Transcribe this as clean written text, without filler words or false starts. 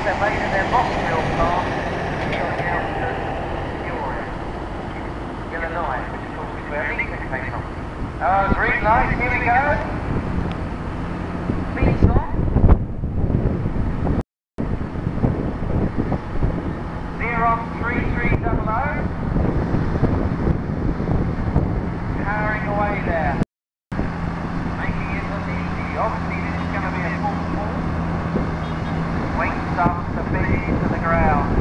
they're made in their Boxville plant here on the outskirts of Peoria, Illinois, which of course is where Lincoln came from. Green light, here we go. Speed's on. 03300. Powering away there. Making it look easy. Obviously this is going to be a full fall. Wings up to bend into the ground.